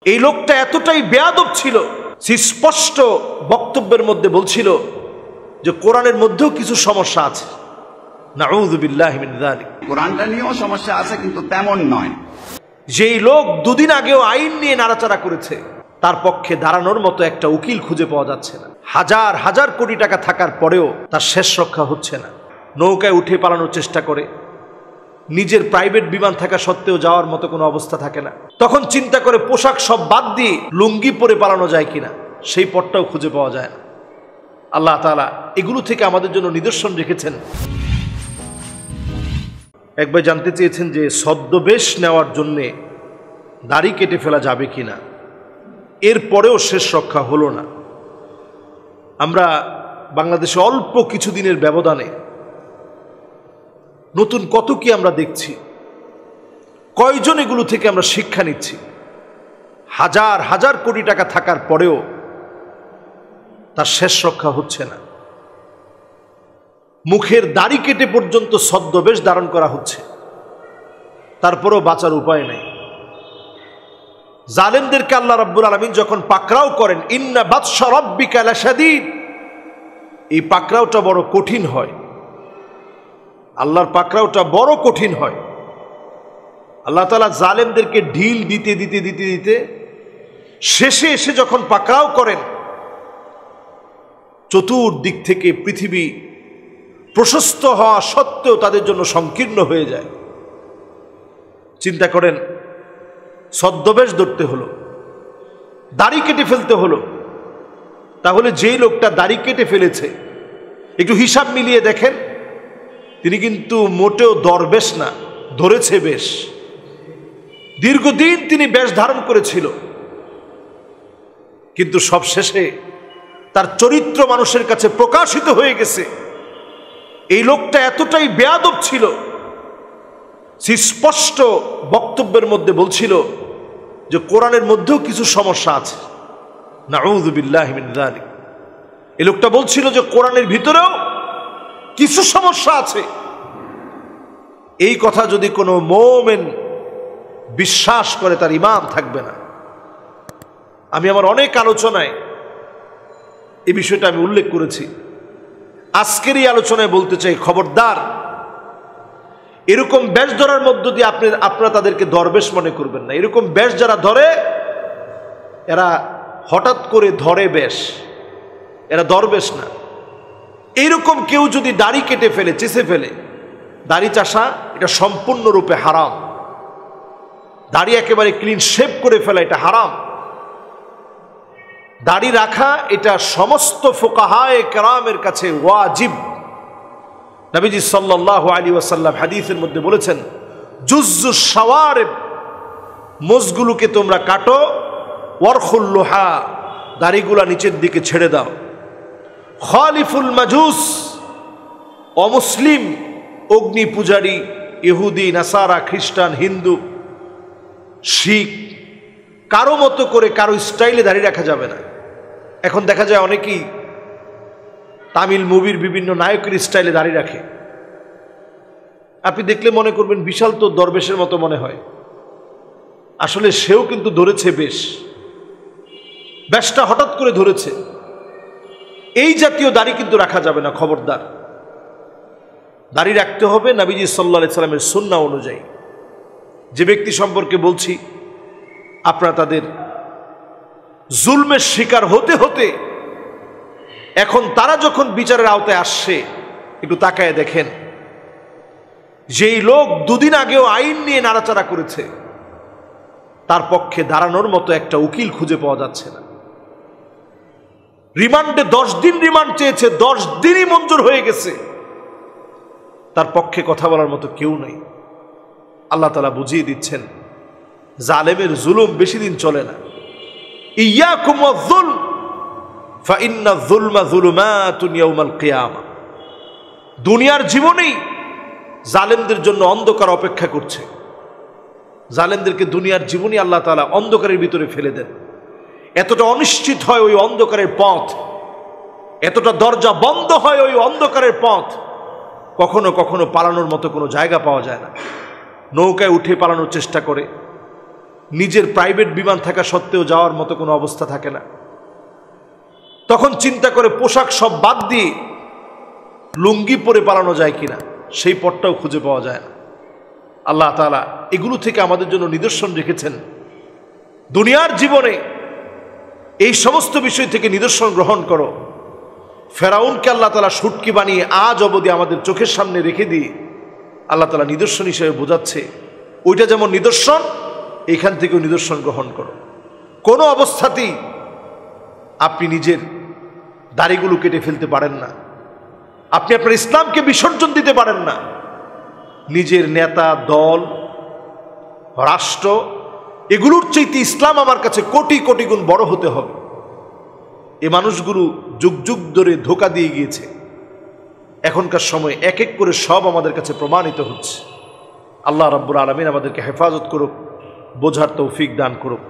এই লোকটা এতটাই বেয়াদব ছিল, স্পষ্ট বক্তব্যের মধ্যে বলছিল যে কোরআনের মধ্যেও কিছু সমস্যা আছে। নাউযু বিল্লাহি মিন যালিক। কোরআনটা নিয়েও সমস্যা আছে, কিন্তু তেমন নয়। যেই লোক দুদিন আগেও আইন নিয়ে নাড়াচাড়া করেছে, তার পক্ষে দাঁড়ানোর মতো একটা উকিল খুঁজে পাওয়া যাচ্ছে না। হাজার হাজার কোটি টাকা থাকার পরেও তার শেষ রক্ষা হচ্ছে না। নৌকায় উঠে পালানোর চেষ্টা করে, নিজের প্রাইভেট বিমান থাকা সত্ত্বেও যাওয়ার মতো কোনো অবস্থা থাকে না। তখন চিন্তা করে পোশাক সব বাদ দিয়ে লুঙ্গি পরে পালানো যায় কিনা, সেই পথটাও খুঁজে পাওয়া যায় না। আল্লাহ তাআলা এগুলো থেকে আমাদের জন্য নিদর্শন রেখেছেন। একবার জানতে চেয়েছেন যে ছদ্মবেশ নেওয়ার জন্যে দাড়ি কেটে ফেলা যাবে কিনা, এরপরেও শেষ রক্ষা হলো না। আমরা বাংলাদেশে অল্প কিছুদিনের ব্যবধানে নতুন কত কি আমরা দেখছি, কয়জন এগুলো থেকে আমরা শিক্ষা নিচ্ছি। হাজার হাজার কোটি টাকা থাকার পরেও তার শেষ রক্ষা হচ্ছে না। মুখের দাড়ি কেটে পর্যন্ত ছদ্মবেশ ধারণ করা হচ্ছে, তারপরেও বাঁচার উপায় নেই। জালেমদেরকে আল্লাহ রাব্বুল আলামিন যখন পাকড়াও করেন, ইন্না বাতশা রাব্বিকা লাশাদীদ, এই পাকড়াওটা বড় কঠিন হয়। আল্লাহর পাকড়াওটা বড় কঠিন হয়। আল্লাহ তাআলা জালেমদেরকে ঢিল দিতে দিতে দিতে দিতে শেষে এসে যখন পাকড়াও করেন, চতুর্দিক থেকে পৃথিবী প্রশস্ত হওয়া সত্ত্বেও তাদের জন্য সংকীর্ণ হয়ে যায়। চিন্তা করেন, ছদ্মবেশ ধরতে হলো, দাড়ি কেটে ফেলতে হলো। তাহলে যেই লোকটা দাড়ি কেটে ফেলেছে, একটু হিসাব মিলিয়ে দেখেন, তিনি কিন্তু মোটেও দরবেশ না, ধরেছে বেশ। দীর্ঘদিন তিনি বেশ ধারণ করেছিল, কিন্তু সবশেষে তার চরিত্র মানুষের কাছে প্রকাশিত হয়ে গেছে। এই লোকটা এতটাই বেয়াদব ছিল, স্পষ্ট বক্তব্যের মধ্যে বলছিল যে কোরআনের মধ্যেও কিছু সমস্যা আছে। নাউযু বিল্লাহি মিন যালিক। এই লোকটা বলছিল যে কোরআনের ভিতরেও কিছু সমস্যা আছে। এই কথা যদি কোনো মুমিন বিশ্বাস করে, তার ঈমান থাকবে না। আমি আমার অনেক আলোচনায় এই বিষয়টা আমি উল্লেখ করেছি। আজকের এই আলোচনায় বলতে চাই, খবরদার, এরকম বেশ ধরার মধ্য দিয়ে আপনারা তাদেরকে দরবেশ মনে করবেন না। এরকম বেশ যারা ধরে, এরা হঠাৎ করে ধরে বেশ, এরা দরবেশ না। এইরকম কেউ যদি দাড়ি কেটে ফেলে, চেঁচে ফেলে, দাড়ি চাষা এটা সম্পূর্ণরূপে হারাম। দাড়ি একেবারে ক্লিন শেভ করে ফেলা এটা হারাম। দাড়ি রাখা এটা সমস্ত ফুকাহায়ে কেরামের কাছে ওয়াজিব। নবীজি সাল্লাল্লাহু আলাইহি ওয়াসাল্লাম হাদিসের মধ্যে বলেছেন, জুজ্জুশ শাওয়ারিব, মোজগুলোকে তোমরা কাটো, ওয়ারখুল লুহা, দাড়িগুলা নিচের দিকে ছেড়ে দাও। খালিফুল মাজুস, অমুসলিম, অগ্নি পূজারী, ইহুদি, নাসারা, খ্রিস্টান, হিন্দু, শিখ, কারো মতো করে কারো স্টাইলে দাঁড়িয়ে রাখা যাবে না। এখন দেখা যায় অনেকেই তামিল মুভির বিভিন্ন নায়কের স্টাইলে দাঁড়িয়ে রাখে। আপনি দেখলে মনে করবেন বিশাল তো দরবেশের মতো মনে হয়। আসলে সেও কিন্তু ধরেছে বেশ, বেশটা হঠাৎ করে ধরেছে। এই জাতীয় দাড়ি কিন্তু রাখা যাবে না, খবরদার। দাড়ি রাখতে হবে নবীজি সাল্লাল্লাহু আলাইহি সাল্লামের সুন্নাহ অনুযায়ী। যে ব্যক্তি সম্পর্কে বলছি, আপনারা তাদের জুলমের শিকার হতে হতে এখন তারা যখন বিচারের আওতায় আসছে, একটু তাকায় দেখেন, যেই লোক দুদিন আগেও আইন নিয়ে নাড়াচাড়া করেছে, তার পক্ষে দাঁড়ানোর মতো একটা উকিল খুঁজে পাওয়া যাচ্ছে না। রিমান্ডে 10 দিন রিমান্ড চেয়েছে, 10 দিনই মঞ্জুর হয়ে গেছে, তার পক্ষে কথা বলার মতো কেউ নেই। আল্লাহ তাআলা বুঝিয়ে দিচ্ছেন, জালেমের জুলুম বেশি দিন চলে না। ইয়াকুম ওয়াজ-যুলম ফাইন্না যুলমা যুলুমাতুন ইয়াউমাল কিয়ামা। দুনিয়ার জীবনেই জালেমদের জন্য অন্ধকার অপেক্ষা করছে। জালেমদেরকে দুনিয়ার জীবনই আল্লাহ তাআলা অন্ধকারের ভিতরে ফেলে দেন। এতটা অনিশ্চিত হয় ওই অন্ধকারের পথ, এতটা দরজা বন্ধ হয় ওই অন্ধকারের পথ, কখনো কখনো পালানোর মতো কোনো জায়গা পাওয়া যায় না। নৌকায় উঠে পালানোর চেষ্টা করে, নিজের প্রাইভেট বিমান থাকা সত্ত্বেও যাওয়ার মতো কোনো অবস্থা থাকে না। তখন চিন্তা করে পোশাক সব বাদ দিয়ে লুঙ্গি পরে পালানো যায় কিনা, সেই পথটাও খুঁজে পাওয়া যায় না। আল্লাহ তাআলা এগুলো থেকে আমাদের জন্য নিদর্শন রেখেছেন। দুনিয়ার জীবনে এই সমস্ত বিষয় থেকে নিদর্শন গ্রহণ করো। ফেরাউনকে আল্লাহ তাআলা শুটকি বানিয়ে আজ অবধি আমাদের চোখের সামনে রেখে দিয়ে আল্লাহ তাআলা নিদর্শন হিসেবে বোঝাচ্ছে, ওইটা যেমন নিদর্শন, এখান থেকেও নিদর্শন গ্রহণ করো। কোনো অবস্থাতেই আপনি নিজের দাড়িগুলো কেটে ফেলতে পারেন না, আপনি আপনার ইসলামকে বিসর্জন দিতে পারেন না। নিজের নেতা, দল, রাষ্ট্র, এগুলোর চাইতে ইসলাম আমার কাছে কোটি কোটি গুণ বড় হতে হবে। এ মানুষগুলো যুগ যুগ ধরে ধোঁকা দিয়ে গিয়েছে। এখনকার সময় এক এক করে সব আমাদের কাছে প্রমাণিত হচ্ছে। আল্লাহ রাব্বুল আলামিন আমাদেরকে হেফাজত করুক, বোঝার তৌফিক দান করুক।